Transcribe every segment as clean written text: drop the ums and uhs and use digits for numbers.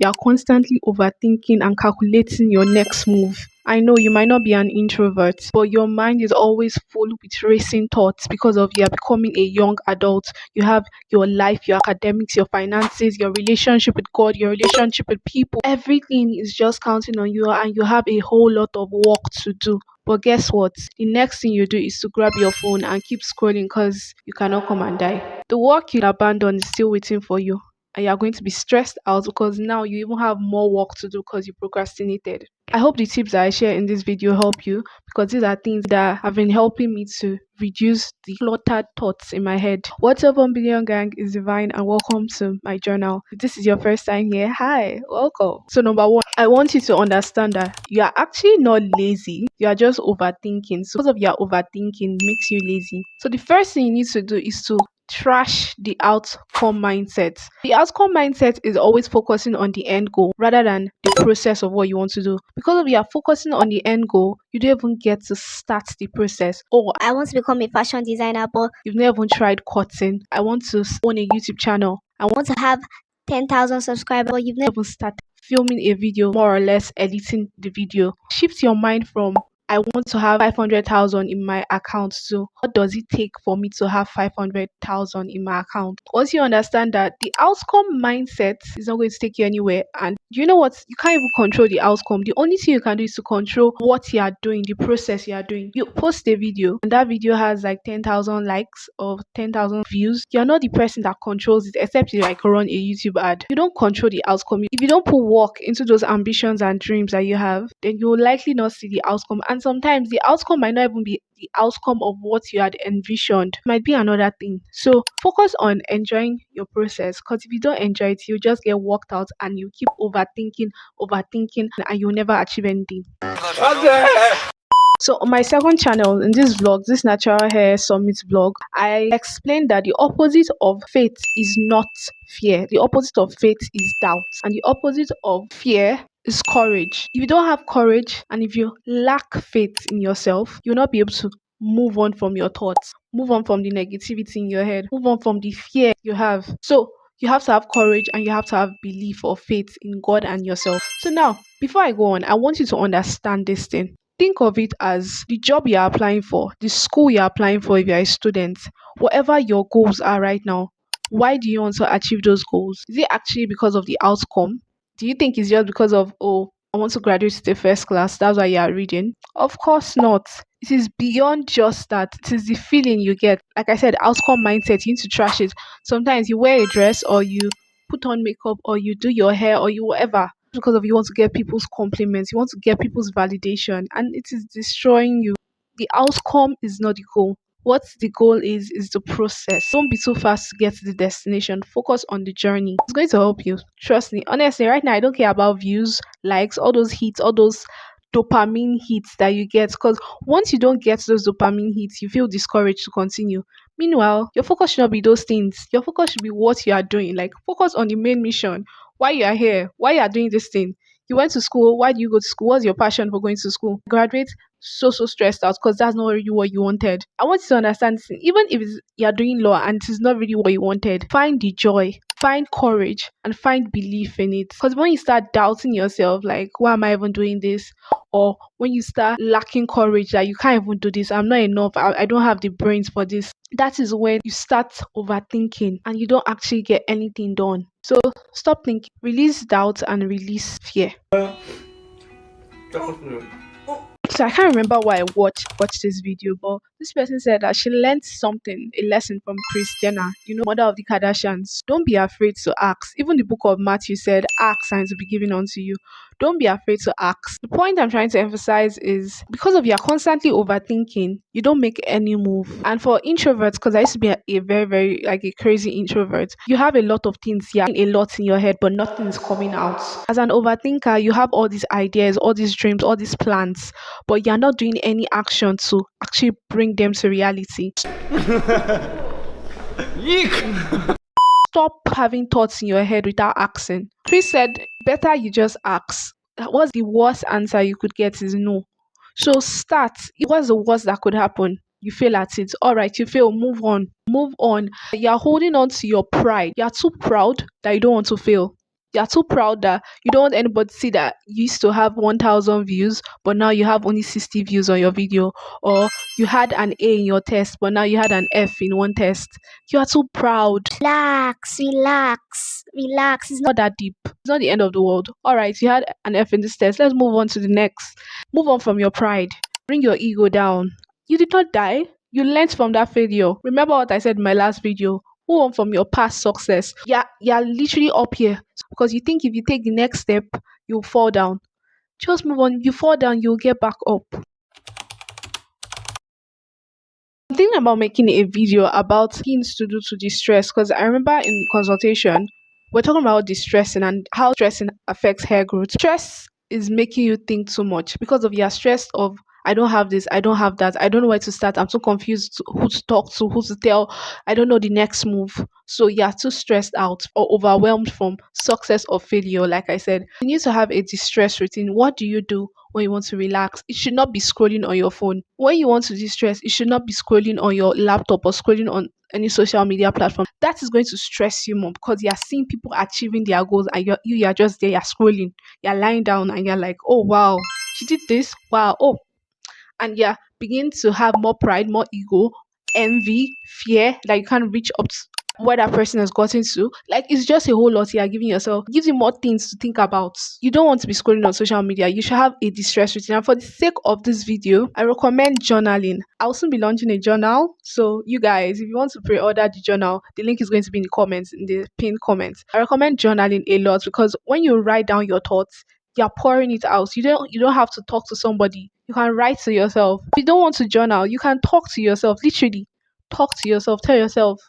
you're constantly overthinking and calculating your next move. I know you might not be an introvert, but your mind is always full with racing thoughts because of you're becoming a young adult. You have your life, your academics, your finances, your relationship with God, your relationship with people. Everything is just counting on you, and you have a whole lot of work to do. But guess what? The next thing you do is to grab your phone and keep scrolling because you cannot come and die. The work you abandoned is still waiting for you. And you are going to be stressed out because now you even have more work to do because you procrastinated. I hope the tips that I share in this video help you, because these are things that have been helping me to reduce the cluttered thoughts in my head. What's up, 1 billion gang? Is Divine, and welcome to my journal. If this is your first time here, hi, welcome. So number one, I want you to understand that you are actually not lazy, you are just overthinking. So because of your overthinking makes you lazy. So the first thing you need to do is to trash the outcome mindset. The outcome mindset is always focusing on the end goal rather than the process of what you want to do. Because if you are focusing on the end goal, you don't even get to start the process. Oh, I want to become a fashion designer, but you've never even tried cutting. I want to own a YouTube channel. I want want to have 10,000 subscribers, but you've never to even start filming a video, more or less editing the video. Shift your mind from I want to have 500,000 in my account. So, what does it take for me to have 500,000 in my account? Once you understand that the outcome mindset is not going to take you anywhere, and you know what? You can't even control the outcome. The only thing you can do is to control what you are doing, the process you are doing. You post a video, and that video has like 10,000 likes or 10,000 views. You're not the person that controls it, except you like run a YouTube ad. You don't control the outcome. If you don't put work into those ambitions and dreams that you have, then you will likely not see the outcome. And sometimes the outcome might not even be the outcome of what you had envisioned. It might be another thing. So focus on enjoying your process, because if you don't enjoy it, you just get worked out and you keep overthinking, and you'll never achieve anything. So on my second channel, in this vlog, this Natural Hair Summit vlog, I explained that the opposite of faith is not fear. The opposite of faith is doubt. And the opposite of fear is courage. If you don't have courage and if you lack faith in yourself, you'll not be able to move on from your thoughts, move on from the negativity in your head, move on from the fear you have. So you have to have courage and you have to have belief or faith in God and yourself. So now, before I go on, I want you to understand this thing. Think of it as the job you're applying for, the school you're applying for if you're a student, whatever your goals are right now. Why do you want to achieve those goals? Is it actually because of the outcome? Do you think it's just because of, oh, I want to graduate to the first class, that's why you are reading? Of course not. It is beyond just that. It is the feeling you get. Like I said, outcome mindset, you need to trash it. Sometimes you wear a dress or you put on makeup or you do your hair or you whatever because of you want to get people's compliments, you want to get people's validation, and it is destroying you. The outcome is not the goal. What the goal is the process. Don't be too fast to get to the destination. Focus on the journey. It's going to help you. Trust me. Honestly, right now I don't care about views, likes, all those hits, all those dopamine hits that you get, because once you don't get those dopamine hits, you feel discouraged to continue. Meanwhile, your focus should not be those things. Your focus should be what you are doing. Like, focus on the main mission. Why you are here, why you are doing this thing. You went to school, why do you go to school? What's your passion for going to school? Graduate so stressed out because that's not really what you wanted. I want you to understand this thing. Even if you're doing law and it is not really what you wanted, find the joy, find courage, and find belief in it. Because when you start doubting yourself, like, why am I even doing this? Or when you start lacking courage that you can't even do this, I'm not enough, I don't have the brains for this, that is when you start overthinking and you don't actually get anything done. So stop thinking, release doubt and release fear. So I can't remember why I watched this video, but this person said that she learned something, a lesson from Kris Jenner, mother of the Kardashians. Don't be afraid to ask. Even the book of Matthew said, ask and it will be given unto you. Don't be afraid to ask. The point I'm trying to emphasize is because of you're constantly overthinking, you don't make any move. And for introverts, because I used to be a very, very like a crazy introvert, you have a lot of things, a lot in your head, but nothing is coming out. As an overthinker, you have all these ideas, all these dreams, all these plans, but you're not doing any action to actually bring them to reality. Stop having thoughts in your head without asking. Chris said, better you just ask. What's the worst answer you could get is no. So start. What's the worst that could happen? You fail at it. All right, you fail. Move on. Move on. You're holding on to your pride. You're too proud that you don't want to fail. You're too proud that you don't want anybody to see that you used to have 1,000 views, but now you have only 60 views on your video, or you had an A in your test, but now you had an F in one test. You are too proud. Relax, relax, relax. It's not Not that deep. It's not the end of the world. All right, you had an F in this test. Let's move on to the next. Move on from your pride. Bring your ego down. You did not die. You learned from that failure. Remember what I said in my last video. Move on from your past success. Yeah, you're literally up here because you think if you take the next step, you'll fall down. Just move on. You fall down, you'll get back up. I'm thinking about making a video about things to do to distress because I remember in consultation we're talking about distressing and how stressing affects hair growth. Stress is making you think too much because of your stress of I don't have this, I don't have that, I don't know where to start, I'm so confused who to talk to, who to tell, I don't know the next move. So you're too stressed out or overwhelmed from success or failure. Like I said, you need to have a distress routine. What do you do when you want to relax? It should not be scrolling on your phone. When you want to distress, it should not be scrolling on your laptop or scrolling on any social media platform. That is going to stress you more because you're seeing people achieving their goals and you're just there, you're scrolling, you're lying down and you're like, oh wow, she did this. Wow, oh, and yeah, begin to have more pride, more ego, envy, fear that you can't reach up to where that person has gotten to. Like it's just a whole lot you're giving yourself. Gives you more things to think about. You don't want to be scrolling on social media. You should have a distress routine. And for the sake of this video, I recommend journaling. I'll soon be launching a journal. So you guys, if you want to pre-order the journal, the link is going to be in the comments, in the pinned comments. I recommend journaling a lot because when you write down your thoughts, you're pouring it out. You don't have to talk to somebody. You can write to yourself. If you don't want to journal, you can talk to yourself. Literally, talk to yourself. Tell yourself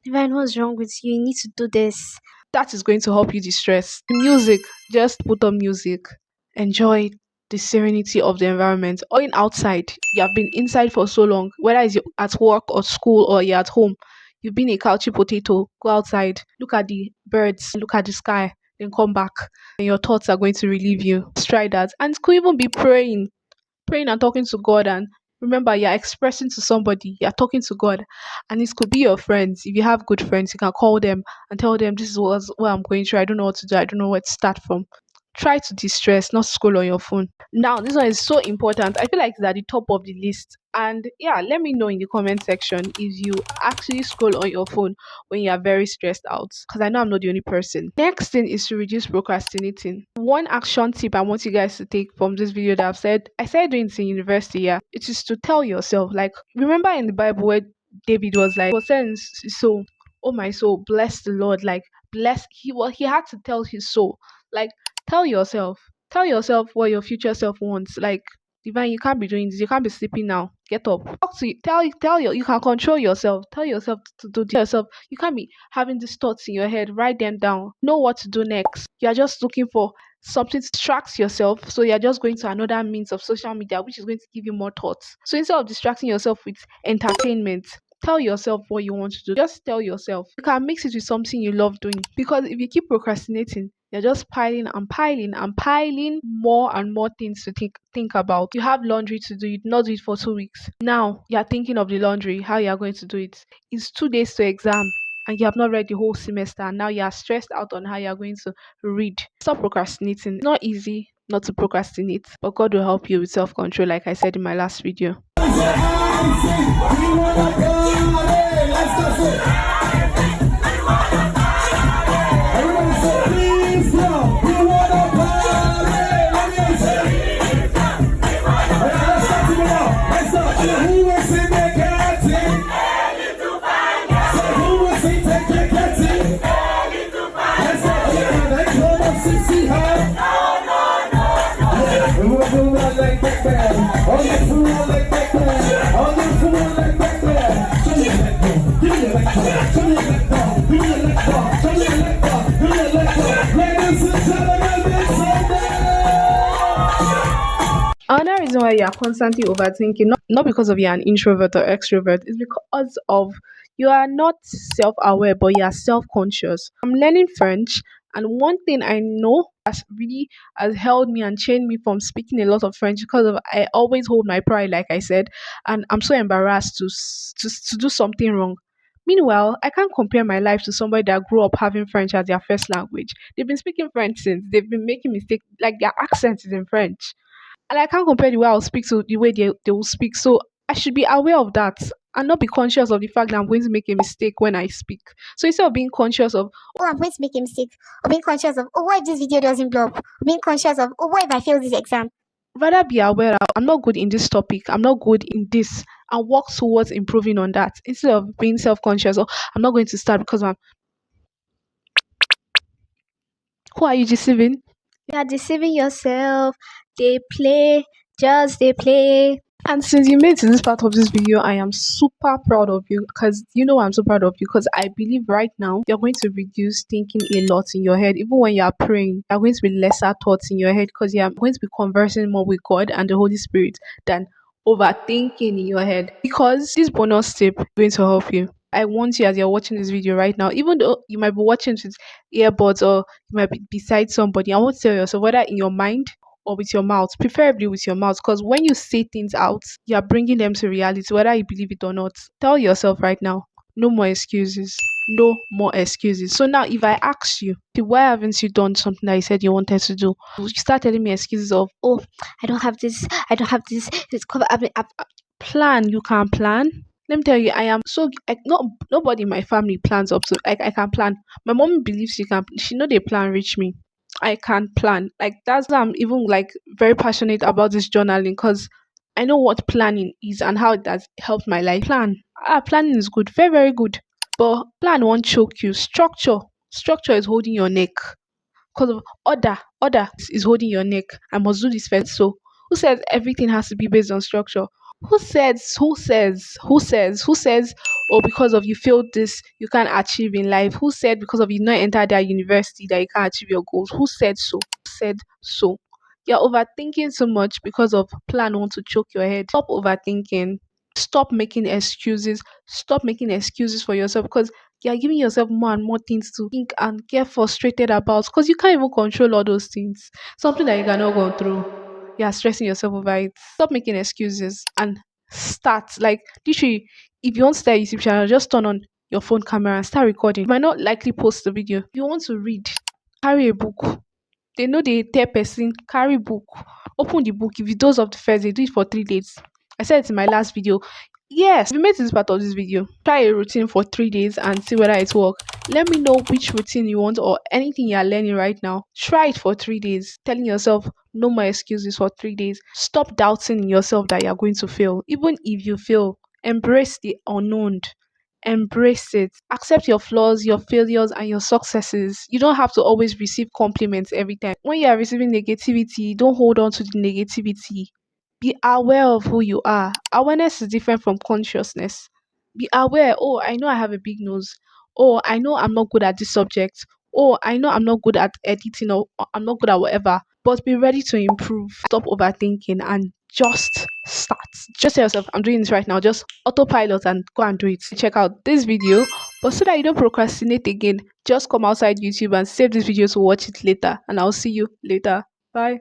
Divine, what's wrong with you? You need to do this. that is going to help you distress. Music, just put on music. Enjoy the serenity of the environment. Or in outside, you have been inside for so long, whether it's at work or school or you're at home. You've been a couchy potato. Go outside, look at the birds, look at the sky, then come back, and your thoughts are going to relieve you. Just try that, and it could even be praying and talking to God. And remember, you're expressing to somebody, you're talking to God, and it could be your friends. If you have good friends, you can call them and tell them this is what I'm going through. I don't know what to do. I don't know where to start from. Try to distress, not scroll on your phone. Now, this one is so important. I feel like it's at the top of the list. And yeah, let me know in the comment section if you actually scroll on your phone when you are very stressed out. Because I know I'm not the only person. Next thing is to reduce procrastinating. One action tip I want you guys to take from this video that I started doing this in university, yeah. It is to tell yourself, like, remember in the Bible where David was like, was saying his soul, oh my soul, bless the Lord. Like, bless, he had to tell his soul, like, tell yourself, tell yourself what your future self wants. Like, Divine, you can't be doing this. You can't be sleeping now. Get up. Talk to you. Tell you. You can control yourself. Tell yourself to do yourself. You can't be having these thoughts in your head. Write them down. Know what to do next. You are just looking for something to distract yourself. So you're just going to another means of social media, which is going to give you more thoughts. So instead of distracting yourself with entertainment, tell yourself what you want to do. Just tell yourself. You can mix it with something you love doing. Because if you keep procrastinating, you're just piling and piling and piling more and more things to think about. You have laundry to do, you did not do it for 2 weeks. Now you're thinking of the laundry, how you're going to do it. It's 2 days to exam and you have not read the whole semester. And now you're stressed out on how you're going to read. Stop procrastinating. It's not easy not to procrastinate, but God will help you with self-control, like I said in my last video. Another reason why you are constantly overthinking, not because of you're an introvert or extrovert, is because of you are not self-aware, but you are self-conscious. I'm learning French, and one thing I know has really has held me and chained me from speaking a lot of French because of I always hold my pride, like I said, and I'm so embarrassed to do something wrong. Meanwhile, I can't compare my life to somebody that grew up having French as their first language. They've been speaking French since. They've been making mistakes, like their accent is in French. And I can't compare the way I'll speak to the way they will speak. So I should be aware of that and not be conscious of the fact that I'm going to make a mistake when I speak. So instead of being conscious of, Oh, I'm going to make a mistake. Or being conscious of, oh, what if this video doesn't blow up? Or being conscious of, oh, what if I fail this exam? rather be aware that I'm not good in this topic, I'm not good in this, and work towards improving on that instead of being self conscious. Or I'm not going to start because I'm, who are you deceiving? You are deceiving yourself. They play, just they play. And since you made it to this part of this video, I am super proud of you because you know I'm so proud of you because I believe right now you're going to reduce thinking a lot in your head. Even when you are praying, there are going to be lesser thoughts in your head because you are going to be conversing more with God and the Holy Spirit than overthinking in your head. Because this bonus tip is going to help you. I want you as you're watching this video right now, even though you might be watching with earbuds or you might be beside somebody, I want to tell yourself whether in your mind or with your mouth, preferably with your mouth, because when you say things out, you are bringing them to reality, whether you believe it or not. Tell yourself right now, no more excuses. No more excuses. So now, if I ask you, "Okay, why haven't you done something that you said you wanted to do?" You start telling me excuses of, Oh, I don't have this. I don't have this. It's covered. plan. You can plan. Let me tell you, I am so not nobody in my family plans up to I can plan. My mom believes she can. She know they plan reach me. I can plan. Like that's why I'm even like very passionate about this journaling because I know what planning is and how it has helped my life. Plan. Planning is good, very very good. But plan won't choke you. Structure is holding your neck because of order is holding your neck. I must do this first. So who says everything has to be based on structure? Who says oh, because of you failed this you can't achieve in life? Who said because of you not enter that university that you can't achieve your goals? Who said so? You're overthinking so much because of plan want to choke your head. Stop overthinking. Stop making excuses. Stop making excuses for yourself because you're giving yourself more and more things to think and get frustrated about because you can't even control all those things. Something that you cannot go through. You're stressing yourself over it. Stop making excuses and start. Like literally, if you want to start a YouTube channel, just turn on your phone camera and start recording. You might not likely post the video. If you want to read, carry a book. They know they tell person carry book, open the book. If you doze off the first day, do it for 3 days. I said it in my last video. Yes, if you made this part of this video, try a routine for 3 days and see whether it works. Let me know which routine you want or anything you are learning right now. Try it for 3 days, telling yourself no more excuses for 3 days. Stop doubting in yourself that you are going to fail. Even if you fail, embrace the unknown. Embrace it. Accept your flaws, your failures, and your successes. You don't have to always receive compliments every time. When you are receiving negativity, don't hold on to the negativity. Be aware of who you are. Awareness is different from consciousness. Be aware, oh, I know I have a big nose. Oh, I know I'm not good at this subject. Oh, I know I'm not good at editing or I'm not good at whatever. But be ready to improve. Stop overthinking and just start. Just tell yourself, I'm doing this right now. Just autopilot and go and do it. Check out this video. But so that you don't procrastinate again, just come outside YouTube and save this video to watch it later. And I'll see you later. Bye.